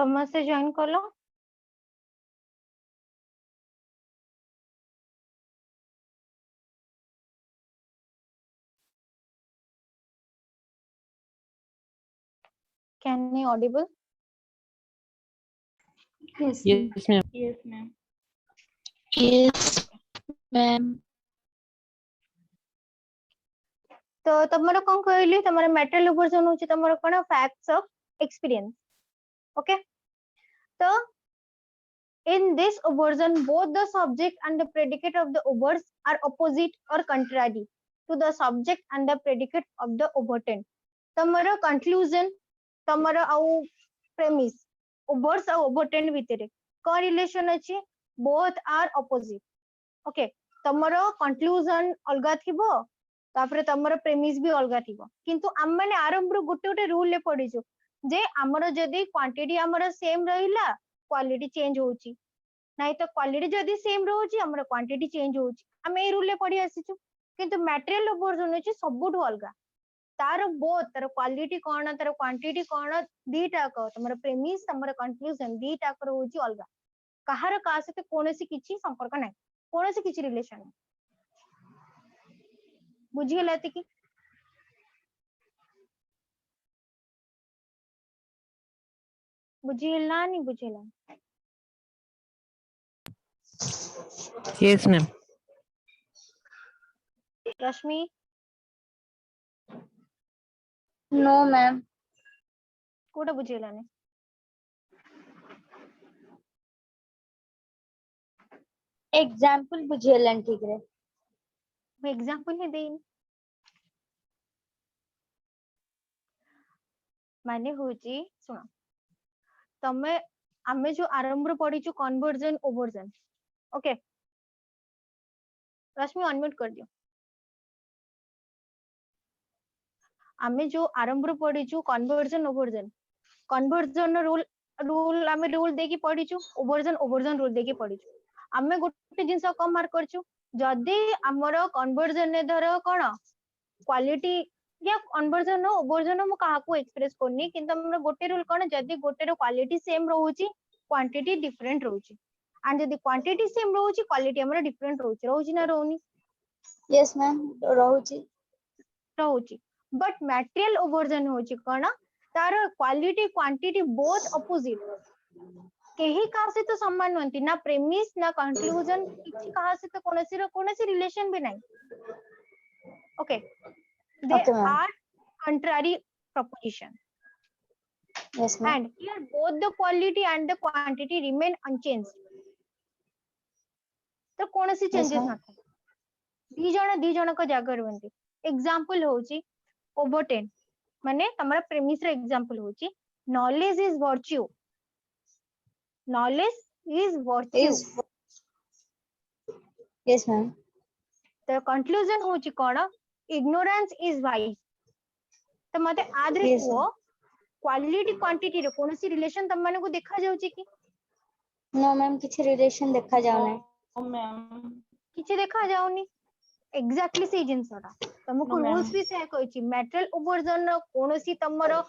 समस्त जॉइन कलो can me Audible Yes, Yes, ma'am. yes, ma'am. Yes, ma'am. तो तमर कौन कहली तमर मेटल वर्जन होची तमर कोन फैक्ट्स ऑफ एक्सपीरियंस ओके तो in this version both the subject and the predicate of the verbs are opposite or contrary to the subject and the predicate of the overton तमर conclusion तमर आउ premise verbs और overton भितरे को relation अछि both are opposite okay तमर conclusion अलगा थिबो तापरे तमर प्रेमिस भी अलगा थिबो किंतु हम माने आरंभ रो गोटे गोटे रूल ले पडिजो जे हमर जदी क्वांटिटी हमर सेम रहिला क्वालिटी चेंज होची नाही तो क्वालिटी जदी सेम रहउची हमर क्वांटिटी चेंज होची हम ए रूल ले पडी आसीचु किंतु मटेरियल वर्जन होची सबुठु अलगा तार बोथ तार क्वालिटी कोन तार क्वांटिटी कोन दीटा को तमर प्रेमिस तमर कंक्लूजन दीटा को होची अलगा कहार का सते कोनोसी किछि संपर्क नाही कोनोसी किछि रिलेशन नाही बुझी गेला कि बुझिला नहीं बुझिला Yes, ma'am. रश्मि No, ma'am. कोटा बुझिला नहीं Example बुझेलन ठीक रे. मैं एग्जांपल ही देइन माने होची सुनो तमे आमे जो आरंभ रो पढिचु कन्वर्जन ओवर्जन ओके रश्मि अनम्यूट कर दियो आमे जो आरंभ रो पढिचु कन्वर्जन रूल रूल आमे रूल देकी पढिचु ओवर्जन रूल देकी पढिचु आमे गोटे जिंस कम मार्क करचु जदी हमरो कन्वर्जन ने धर कोन क्वालिटी या कन्वर्जन ओवर्जन मु काहा को एक्सप्रेस करनी किंतु हमर गोटे रूल कोन जदी गोटे रो क्वालिटी सेम रहउची क्वांटिटी डिफरेंट रहउची एंड जदी क्वांटिटी सेम रहउची क्वालिटी हमर डिफरेंट रहउची ना रहउनी Yes, ma'am. रहउची बट मटेरियल ओवर्जन होची कोन तार क्वालिटी क्वांटिटी बोथ अपोजिट केही कहा से तो समान नहंती ना प्रेमिस ना कंक्लूजन किछि कहा से तो कोनोसी रिलेशन भी नहीं ओके दे Okay, ma'am. Are contrary proposition Yes, ma'am. and here both the quality and the quantity remain unchanged तो कोनोसी Yes, चेंजेस ma'am. ना दी जण को जागा रहंती एग्जांपल होची ओवरटेन माने हमरा प्रेमिस रे एग्जांपल होची knowledge is virtue Is yes, ma'am. the conclusion होची कोन ignorance is wise तो मते आदरे Yes, को क्वालिटी क्वांटिटी रे कोनोसी रिलेशन तम माने को देखा जाउची कि No, ma'am. किछि relation देखा जाओ नहीं. No, ma'am. किछि देखा जाउनी एग्जैक्टली से जिंसटा तुमको No, ma'am. रूल्स भी से कहछि मेटल ओवर्जन रो कोनोसी तमरो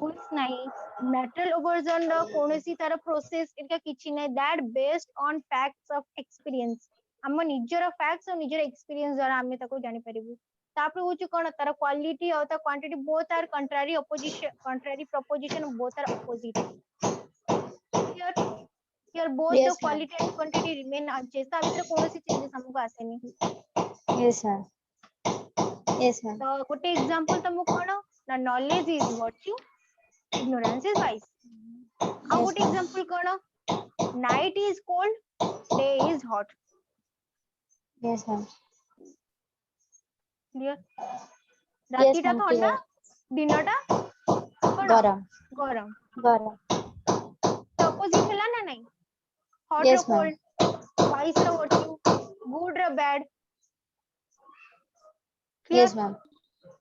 रूल्स नाही मेटल ओवर्जन रो कोनोसी तार प्रोसेस इनका किछि नै that based on facts of experience हम निजर फैक्ट्स और निजर एक्सपीरियंस द्वारा हमें ताको जानि परिबु तापर होछि कोन तार क्वालिटी और तार quantity both are contrary proposition both are opposite here both Yes, the ma'am. quality and quantity remain unchanged ता भीतर कोनोसी चेंजेस हमको आसेनी Yes, ma'am. Yes, ma'am. तो गोटे एग्जांपल तुमको कोन ना knowledge is virtue ignorance is wise आ Yes, गोटे ma'am. एग्जांपल कोन night is cold day is hot Yes, ma'am. Clear Yes, रातीटा ma'am. ठंडा Clear. दिनटा कोन गरम. गरम गरम. तो अपोजिट होला ना नहीं हॉट रो Yes, ma'am. कोल्ड वाइस रो वर्च्यू गुड रो bad Yes, ma'am.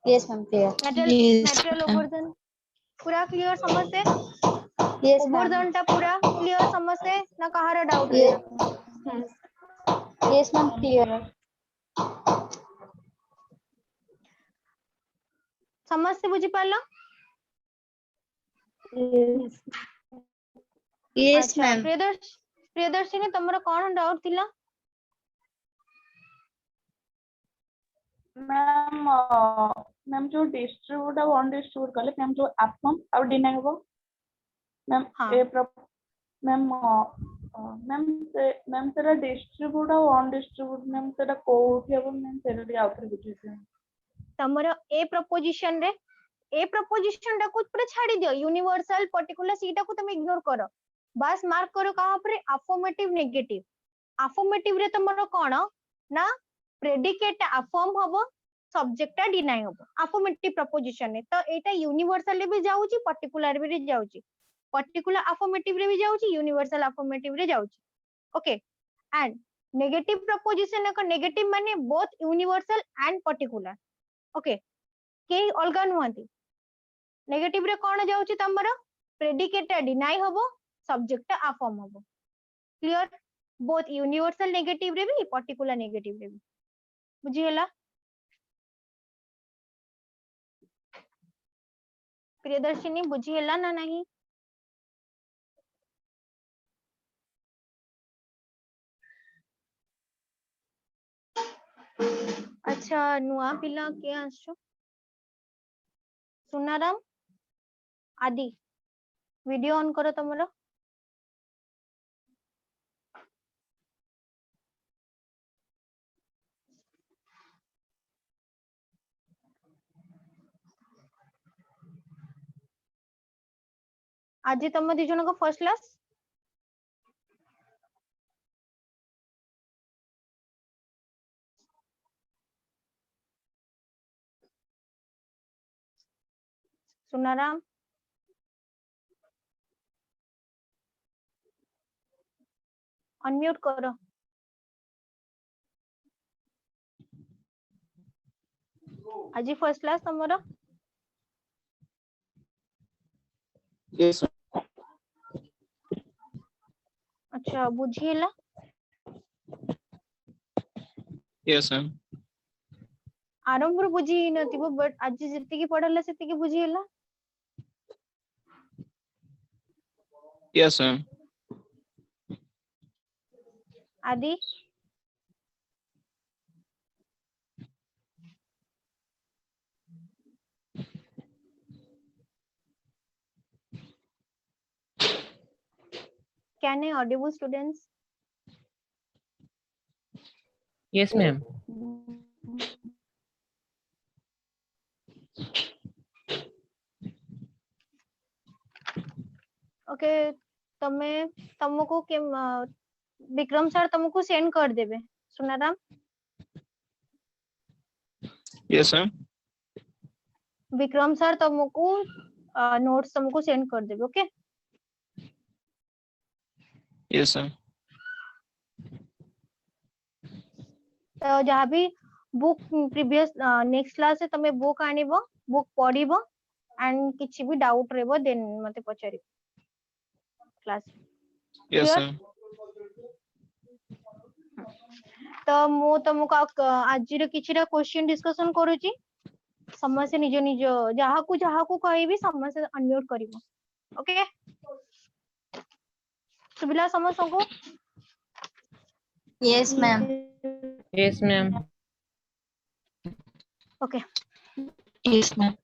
Yes, ma'am. Clear. Metal Yes, ma'am. Obversion पूरा क्लियर समझते Yes, ma'am. ओवर्जन टा पूरा क्लियर समझते ना कहार डाउट Yes. रहला Yes. Yes, ma'am. Clear. समझते बुझी पारला Yes. यस अच्छा मैम। प्रियदर्शिनी तमरो कोन डाउट थिला? मैम मैम जो डिस्ट्रीब्यूट और अनडिस्ट्रीब्यूट कले मैम जो अफर्म और डिनाई हो मैम हाँ ए मैम मैम तेरा डिस्ट्रीब्यूट और अनडिस्ट्रीब्यूट मैम तेरा कोठी हो मैम तेरा भी आउटर बुझिए तमरो ए प्रपोजिशन रे ए प्रपोजिशन टा को पूरा छाड़ी दियो यूनिवर्सल पर्टिकुलर सीटा को तुम इग्नोर करो बस मार्क करो कहां पर अफर्मेटिव नेगेटिव अफर्मेटिव रे तमरो कोन ना प्रेडिकेट अफर्म हबो सब्जेक्ट डिनाई हबो अफर्मेटिव प्रपोजिशन रे तो एटा यूनिवर्सल रे भी जाउची पर्टिकुलर भी रे जाउची पर्टिकुलर अफर्मेटिव रे भी जाउची यूनिवर्सल अफर्मेटिव रे जाउची ओके एंड नेगेटिव प्रपोजिशन को नेगेटिव माने both universal and particular okay के अलगा नुहंती नेगेटिव रे कोन जाउची तमरो प्रेडिकेट डिनाई हबो सब्जेक्ट अफर्म हबो क्लियर बोथ यूनिवर्सल नेगेटिव रे भी पर्टिकुलर नेगेटिव रे भी बुझी हला प्रियदर्शिनी बुझी हला ना नहीं अच्छा नुआ पिला के आसो सुनाराम आदि वीडियो ऑन करो तमरो आज तुम दी जन को फर्स्ट क्लास सुनाराम अनम्यूट करो आज फर्स्ट क्लास तमरो Yes, अच्छा बुझीला yes, ma'am. आरंभ बुझी नथिबो बट आज जति की पढला सेति की बुझीला Yes, ma'am. आदि can I audible students Yes, ma'am. Okay तमे तुमको के विक्रम सर तुमको सेंड कर देबे Sunaram Yes, ma'am. Vikram sir तुमको नोट्स तुमको सेंड कर देबे ओके Yes, ma'am. तो जहाँ भी बुक प्रीवियस नेक्स्ट क्लास से तमे बुक आनिबो बुक पढिबो एंड किछि भी डाउट रहबो देन मते पचारि क्लास Yes, Clear? ma'am. तो मु तुमको आज रे किछिरा क्वेश्चन डिस्कशन करूची समस्त निज निज जहा को कहबी समस्त अनम्यूट करिवो ओके सुबिला समस्त को yes ma'am. Yes, ma'am. Okay yes ma'am.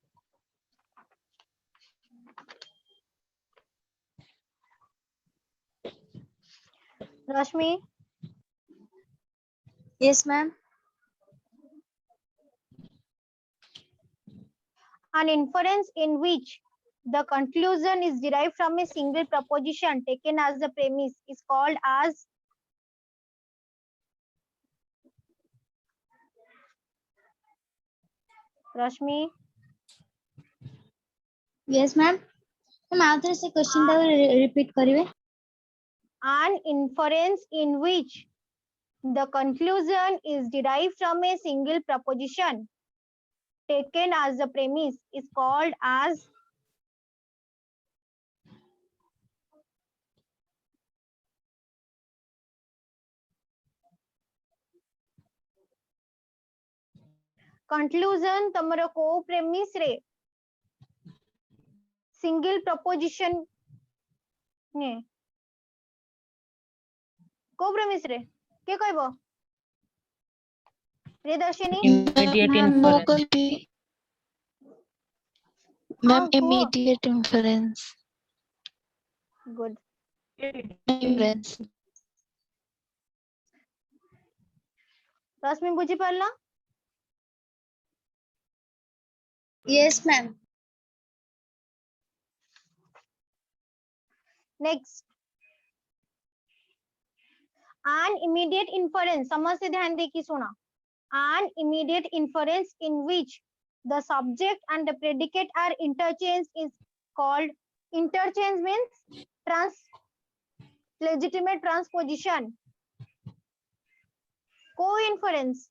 Rashmi yes ma'am. an inference in which the conclusion is derived from a single proposition taken as the premise is called as Rashmi yes ma'am. Ma'am आउथरे से question टा repeat करिवे। an inference in which the conclusion is derived from a single proposition taken as the premise is called as conclusion तमरो को premise रे single proposition ने को premise रे के कहबो प्रियदर्शिनी Immediate मैम वो inference. कोई भी हाँ मैम को immediate inference गुड inference रश्मि बुझी पारला Yes, ma'am. Next an immediate inference समझ से ध्यान दे की सुना an immediate inference in which the subject and the predicate are interchanged is called interchange means legitimate transposition co-inference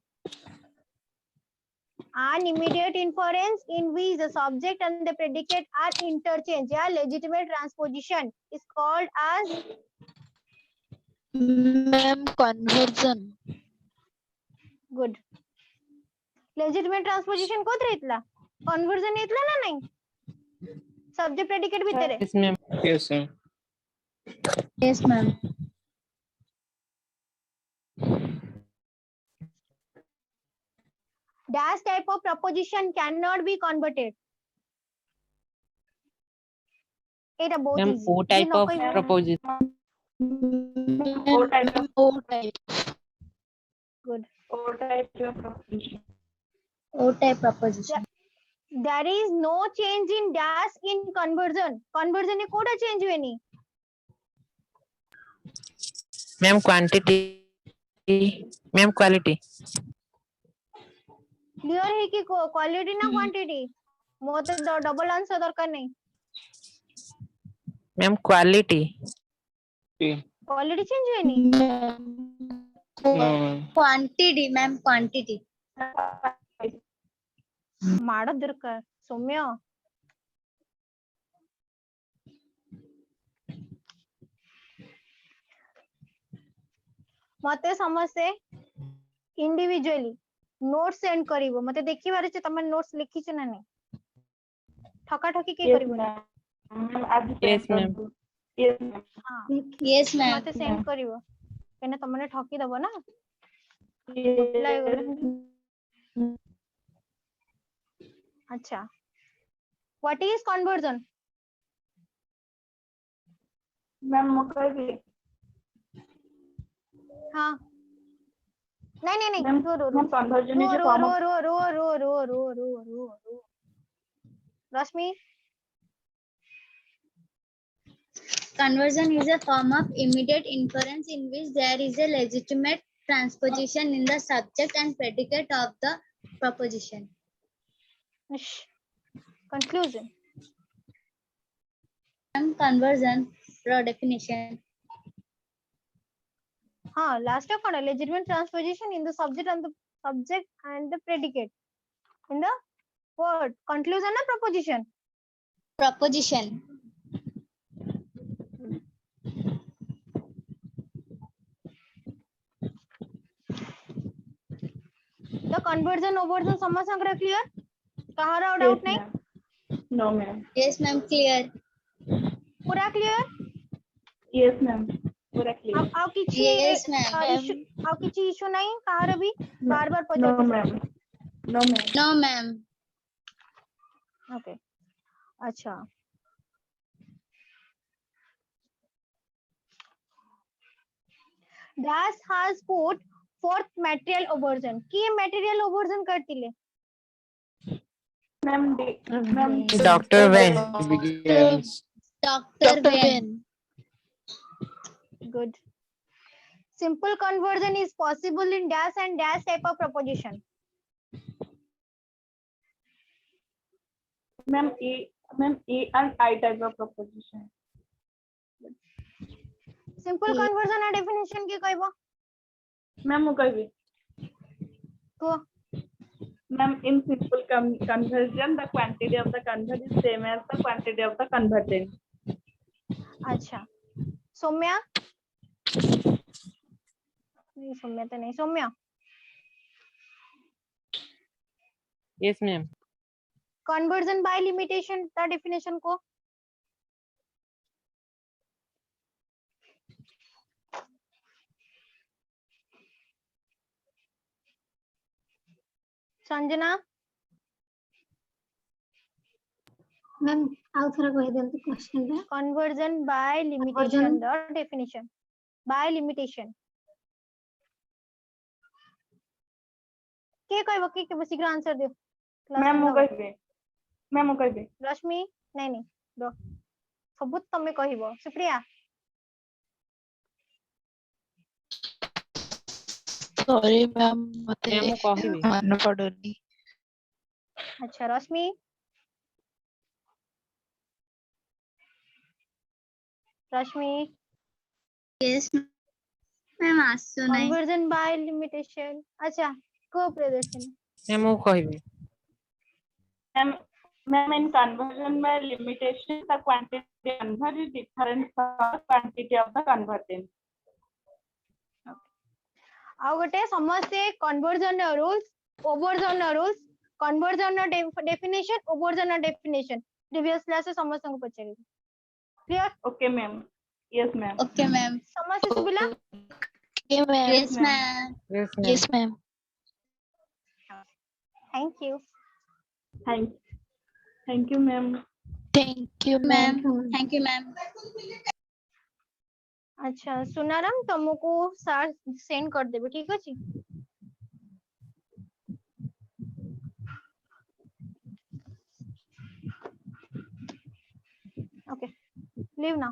an immediate inference in which the subject and the predicate are interchanged या legitimate transposition is called as ma'am conversion good legitimate transposition कोत रेतला conversion येतला ना नाही subject predicate भितर Yes, ma'am. Yes, ma'am. Yes, ma'am. dash type of proposition cannot be converted এটা বহুত Ma'am, easy O type of নকই proposition. O type of O type good O type of proposition. O type proposition. there is no change in dash in conversion એ કોડા change વેની Ma'am, quantity. Ma'am, quality. Clear है कि quality ना quantity मोते double answer दरकार नहीं Ma'am, quality. Quality change वेनी No, ma'am. Quantity, ma'am. Quantity. माड़ दरकार सौम्य मते समस्ते इंडिविजुअली नोट्स सेंड करिवो मते देखि बारे छ तमे नोट्स लिखि छ ना नहीं ठका ठकी के Yes, करिवो ma'am. आज Yes, ma'am. Yes, ma'am. हां Yes, ma'am. मते सेंड करिवो केने तमने ठकी दबो ना Yes. अच्छा व्हाट इज कन्वर्जन Ma'am, मुकररी. हां नहीं Ma'am, रो रो रो ma'am, conversion is a रो form रो of रो रो रो रो रो रो रो रो Rashmi Conversion is a form of immediate inference in which there is a legitimate transposition in the subject and predicate of the proposition. Conclusion And conversion, raw definition. हाँ लास्ट है कौन legitimate transposition in the subject and the predicate in the word conclusion ना proposition Proposition. the conversion oversion समझ संग्रह clear कहाँ yes, doubt नहीं ma'am. No, ma'am. Yes, ma'am. Clear. पूरा clear Yes, ma'am. पूरा clear. अब किसी Yes, ma'am. इशू अब किसी इशू नहीं कहाँ भी बार बार No, पहुंचा ma'am. No, ma'am. No, ma'am. Okay अच्छा dash has put forth material aversion की material aversion करती ले Ma'am, ma'am. Dr. Wen. Begins. Dr. Dr. Ben. Ben good simple conversion is possible in dash and dash type of proposition Ma'am, A and I type of proposition. simple conversion a definition की कहबो Ma'am, मुकररी. को Ma'am, in simple conversion, the quantity of the convert is same as the quantity of the converted. अच्छा सौम्या नहीं सौम्या तो नहीं Saumya Yes, ma'am. conversion by limitation का definition को Sanjana ma'am आउ थोड़ा कह दियंतु क्वेश्चन रे conversion by limitation the definition by limitation के कहबो के शीघ्र आंसर दियो मैम मु कहबे मैम मु कहबे रश्मि नहीं नहीं दो सब तमे कहबो सुप्रिया सॉरी मैम मते मैम मु कहबी मन पड़ुनी अच्छा रश्मि रश्मि Yes, मैम आसु नहीं. conversion by limitation अच्छा को प्रदर्शन मैम मु कहबी ma'am in conversion by limitation the quantity convert is different from the quantity of the converted. आ गोटे समस्ते conversion rules oversion rules conversion definition oversion definition previous class समस्त को पचारि clear Okay ma'am. Yes ma'am. Okay, ma'am. समस्त सुबिला okay ma'am Yes, ma'am. Yes ma'am yes ma'am thank you Thank you ma'am. Thank you ma'am Ma'am, thank you, ma'am. अच्छा सुनाराम तुमको sir send कर देबे ठीक अछि ओके लीव नाउ